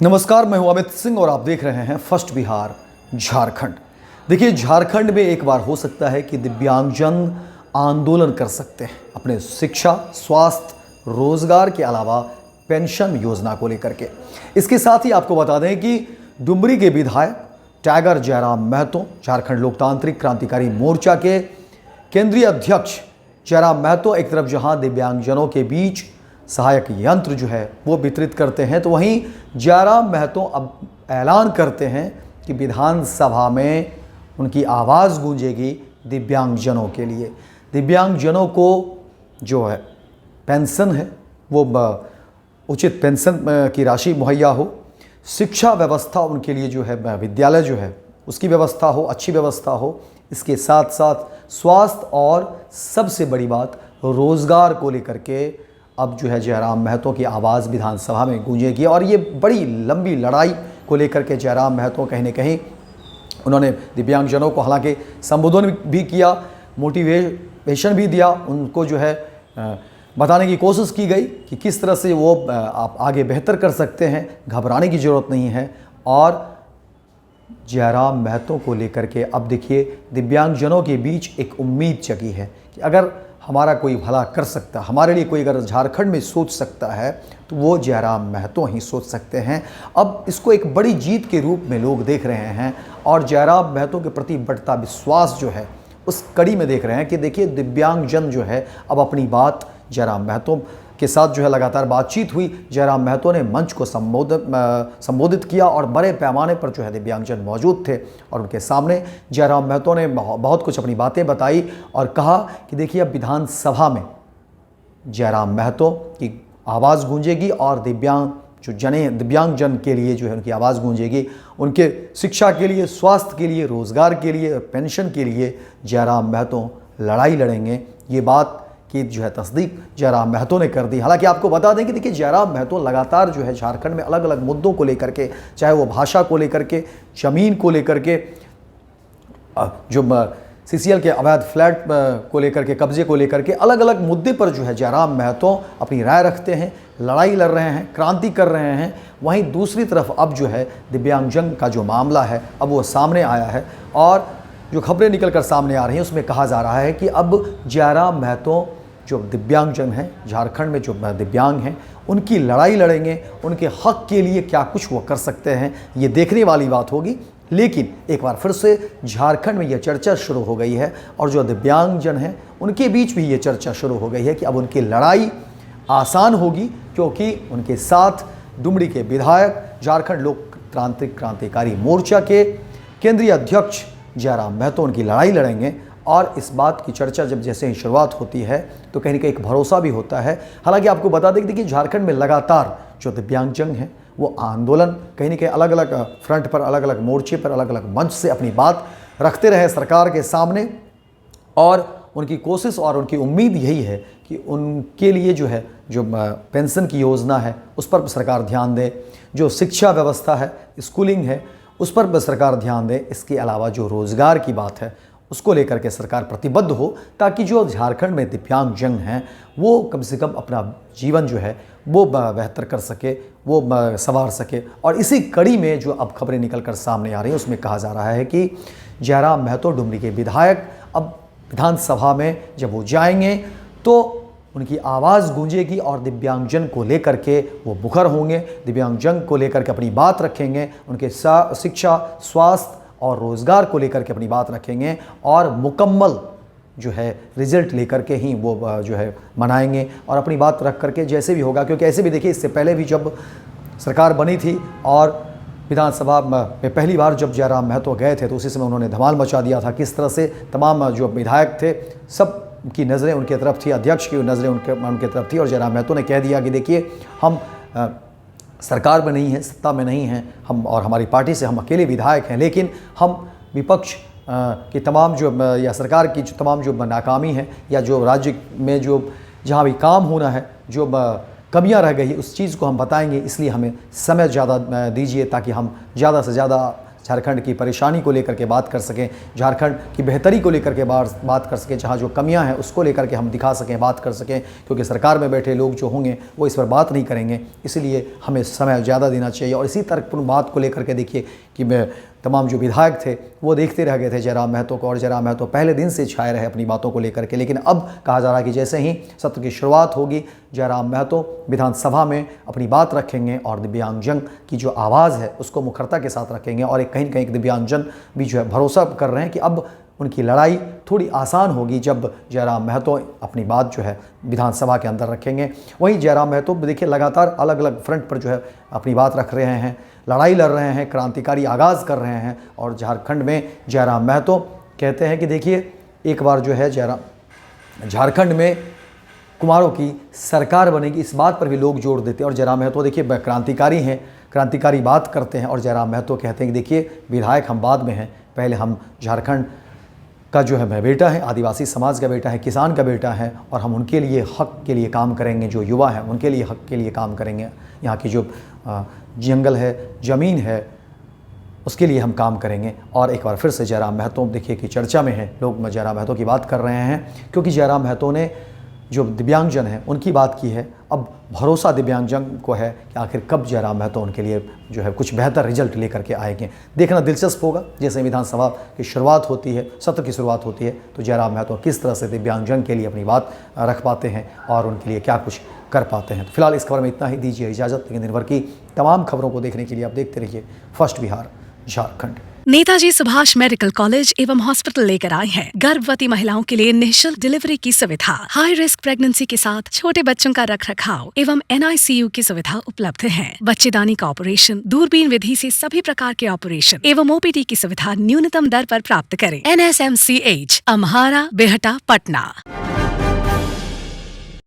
नमस्कार, मैं हूं अमित सिंह और आप देख रहे हैं फर्स्ट बिहार झारखंड। देखिए, झारखंड में एक बार हो सकता है कि दिव्यांगजन आंदोलन कर सकते हैं अपने शिक्षा, स्वास्थ्य, रोजगार के अलावा पेंशन योजना को लेकर के। इसके साथ ही आपको बता दें कि डुमरी के विधायक टाइगर जयराम महतो, झारखंड लोकतांत्रिक क्रांतिकारी मोर्चा के केंद्रीय अध्यक्ष जयराम महतो एक तरफ जहां दिव्यांगजनों के बीच सहायक यंत्र जो है वो वितरित करते हैं, तो वहीं जयराम महतो अब ऐलान करते हैं कि विधानसभा में उनकी आवाज़ गूंजेगी दिव्यांगजनों के लिए। दिव्यांगजनों को जो है पेंशन है वो उचित पेंशन की राशि मुहैया हो, शिक्षा व्यवस्था उनके लिए जो है विद्यालय जो है उसकी व्यवस्था हो, अच्छी व्यवस्था हो, इसके साथ साथ स्वास्थ्य और सबसे बड़ी बात रोज़गार को लेकर के अब जो है जयराम महतो की आवाज़ विधानसभा में गूंजेगी। और ये बड़ी लंबी लड़ाई को लेकर के जयराम महतो कहीं न कहीं उन्होंने दिव्यांगजनों को हालांकि संबोधन भी किया, मोटिवेशन भी दिया, उनको जो है बताने की कोशिश की गई कि किस तरह से वो आप आगे बेहतर कर सकते हैं, घबराने की ज़रूरत नहीं है। और जयराम महतो को लेकर के अब देखिए दिव्यांगजनों के बीच एक उम्मीद जगी है कि अगर हमारा कोई भला कर सकता है, हमारे लिए कोई अगर झारखंड में सोच सकता है तो वो जयराम महतो ही सोच सकते हैं। अब इसको एक बड़ी जीत के रूप में लोग देख रहे हैं और जयराम महतो के प्रति बढ़ता विश्वास जो है उस कड़ी में देख रहे हैं कि देखिए दिव्यांगजन जो है अब अपनी बात जयराम महतो के साथ जो है लगातार बातचीत हुई। जयराम महतो ने मंच को संबोधित किया और बड़े पैमाने पर जो है दिव्यांगजन मौजूद थे और उनके सामने जयराम महतो ने बहुत कुछ अपनी बातें बताई और कहा कि देखिए अब विधानसभा में जयराम महतो की आवाज़ गूंजेगी और दिव्यांगजन के लिए जो है उनकी आवाज़ गूंजेगी, उनके शिक्षा के लिए, स्वास्थ्य के लिए, रोज़गार के लिए, पेंशन के लिए जयराम महतो लड़ाई लड़ेंगे। ये बात की जो है तस्दीक जयराम महतो ने कर दी। हालांकि आपको बता दें कि देखिए जयराम महतो लगातार जो है झारखंड में अलग अलग मुद्दों को लेकर के, चाहे वो भाषा को लेकर के, ज़मीन को लेकर के, जो सीसीएल के अवैध फ्लैट को लेकर के, कब्जे को लेकर के, अलग अलग मुद्दे पर जो है जयराम महतो अपनी राय रखते हैं, लड़ाई लड़ रहे हैं, क्रांति कर रहे हैं। वहीं दूसरी तरफ अब जो है दिव्यांगजन का जो मामला है अब वो सामने आया है और जो खबरें निकल कर सामने आ रही हैं उसमें कहा जा रहा है कि अब जयराम महतो जो दिव्यांगजन हैं, झारखंड में जो दिव्यांग हैं, उनकी लड़ाई लड़ेंगे, उनके हक के लिए क्या कुछ वो कर सकते हैं, ये देखने वाली बात होगी। लेकिन एक बार फिर से झारखंड में यह चर्चा शुरू हो गई है और जो दिव्यांगजन हैं उनके बीच भी ये चर्चा शुरू हो गई है कि अब उनकी लड़ाई आसान होगी क्योंकि उनके साथ डुमरी के विधायक, झारखंड लोकतांत्रिक क्रांतिकारी मोर्चा के केंद्रीय अध्यक्ष जयराम महतो उनकी लड़ाई लड़ेंगे। और इस बात की चर्चा जब जैसे ही शुरुआत होती है तो कहीं ना कहीं एक भरोसा भी होता है। हालांकि आपको बता दें कि देखिए झारखंड में लगातार जो दिव्यांगजन हैं वो आंदोलन कहीं ना कहीं अलग अलग फ्रंट पर, अलग अलग मोर्चे पर, अलग अलग मंच से अपनी बात रखते रहे सरकार के सामने और उनकी कोशिश और उनकी उम्मीद यही है कि उनके लिए जो है जो पेंशन की योजना है उस पर सरकार ध्यान दे, जो शिक्षा व्यवस्था है, स्कूलिंग है, उस पर सरकार ध्यान दे। इसके अलावा जो रोज़गार की बात है उसको लेकर के सरकार प्रतिबद्ध हो ताकि जो झारखंड में दिव्यांगजन हैं वो कम से कम अपना जीवन जो है वो बेहतर कर सके, वो संवार सके। और इसी कड़ी में जो अब खबरें निकल कर सामने आ रही हैं उसमें कहा जा रहा है कि जयराम महतो डुमरी के विधायक अब विधानसभा में जब वो जाएंगे तो उनकी आवाज़ गूंजेगी और दिव्यांगजन को लेकर के वो मुखर होंगे, दिव्यांगजन को लेकर के अपनी बात रखेंगे, उनके शिक्षा, स्वास्थ्य और रोज़गार को लेकर के अपनी बात रखेंगे और मुकम्मल जो है रिजल्ट लेकर के ही वो जो है मनाएंगे और अपनी बात रख करके जैसे भी होगा। क्योंकि ऐसे भी देखिए इससे पहले भी जब सरकार बनी थी और विधानसभा में पहली बार जब जयराम महतो गए थे तो उसी समय उन्होंने धमाल मचा दिया था। किस तरह से तमाम जो विधायक थे सब की नज़रें उनके तरफ थी, अध्यक्ष की नज़रें उनके तरफ थी और जयराम महतो ने कह दिया कि देखिए हम सरकार में नहीं हैं, सत्ता में नहीं हैं, हम और हमारी पार्टी से हम अकेले विधायक हैं, लेकिन हम विपक्ष की तमाम जो या सरकार की जो तमाम जो नाकामी है या जो राज्य में जो जहाँ भी काम होना है, जो कमियां रह गई उस चीज़ को हम बताएंगे, इसलिए हमें समय ज़्यादा दीजिए ताकि हम ज़्यादा से ज़्यादा झारखंड की परेशानी को लेकर के बात कर सकें, झारखंड की बेहतरी को लेकर के बात कर सकें, जहाँ जो कमियां हैं उसको लेकर के हम दिखा सकें, बात कर सकें, क्योंकि सरकार में बैठे लोग जो होंगे वो इस पर बात नहीं करेंगे। इसलिए हमें समय ज़्यादा देना चाहिए। और इसी तर्कपूर्ण बात को लेकर के देखिए कि मैं तमाम जो विधायक थे वो देखते रह गए थे जयराम महतो को, और जयराम महतो पहले दिन से छाए रहे अपनी बातों को लेकर के। लेकिन अब कहा जा रहा है कि जैसे ही सत्र की शुरुआत होगी, जयराम महतो विधानसभा में अपनी बात रखेंगे और दिव्यांगजन की जो आवाज़ है उसको मुखरता के साथ रखेंगे। और एक कहीं न कहीं दिव्यांगजन भी जो है भरोसा कर रहे हैं कि अब उनकी लड़ाई थोड़ी आसान होगी जब जयराम महतो अपनी बात जो है विधानसभा के अंदर रखेंगे। वहीं जयराम महतो देखिए लगातार अलग अलग फ्रंट पर जो है अपनी बात रख रहे हैं, लड़ाई लड़ रहे हैं, क्रांतिकारी आगाज़ कर रहे हैं। और झारखंड में जयराम महतो कहते हैं कि देखिए एक बार जो है झारखंड में कुमारों की सरकार बनेगी, इस बात पर भी लोग जोर देते हैं। और जयराम महतो देखिए क्रांतिकारी हैं, क्रांतिकारी बात करते हैं। और जयराम महतो कहते हैं कि देखिए विधायक हम बाद में हैं, पहले हम झारखंड का जो है बेटा है, आदिवासी समाज का बेटा है, किसान का बेटा है, और हम उनके लिए हक के लिए काम करेंगे। जो युवा हैं उनके लिए हक के लिए काम करेंगे। यहाँ की जो जंगल है, ज़मीन है, उसके लिए हम काम करेंगे। और एक बार फिर से जयराम महतो देखिए कि चर्चा में है, लोग जयराम महतो की बात कर रहे हैं, क्योंकि जयराम महतो ने जो दिव्यांगजन हैं उनकी बात की है। अब भरोसा दिव्यांगजन को है कि आखिर कब जयराम महतो उनके लिए जो है कुछ बेहतर रिजल्ट लेकर के आएंगे। देखना दिलचस्प होगा। जैसे विधानसभा की शुरुआत होती है, सत्र की शुरुआत होती है, तो जयराम महतो किस तरह से दिव्यांगजन के लिए अपनी बात रख पाते हैं और उनके लिए क्या कुछ कर पाते हैं। तो फिलहाल इस खबर में इतना ही, दीजिए इजाज़त। लेकिन दिन भर की तमाम खबरों को देखने के लिए आप देखते रहिए first Bihar Jharkhand. Netaji Subhash medical college एवं हॉस्पिटल लेकर आए हैं गर्भवती महिलाओं के लिए निःशुल्क डिलीवरी की सुविधा। हाई रिस्क प्रेगनेंसी के साथ छोटे बच्चों का रखरखाव एवं NICU की सुविधा उपलब्ध है। बच्चेदानी का ऑपरेशन, दूरबीन विधि से सभी प्रकार के ऑपरेशन एवं OPD की सुविधा न्यूनतम दर पर प्राप्त करें। NSMCH, अम्हारा, बेहटा, पटना।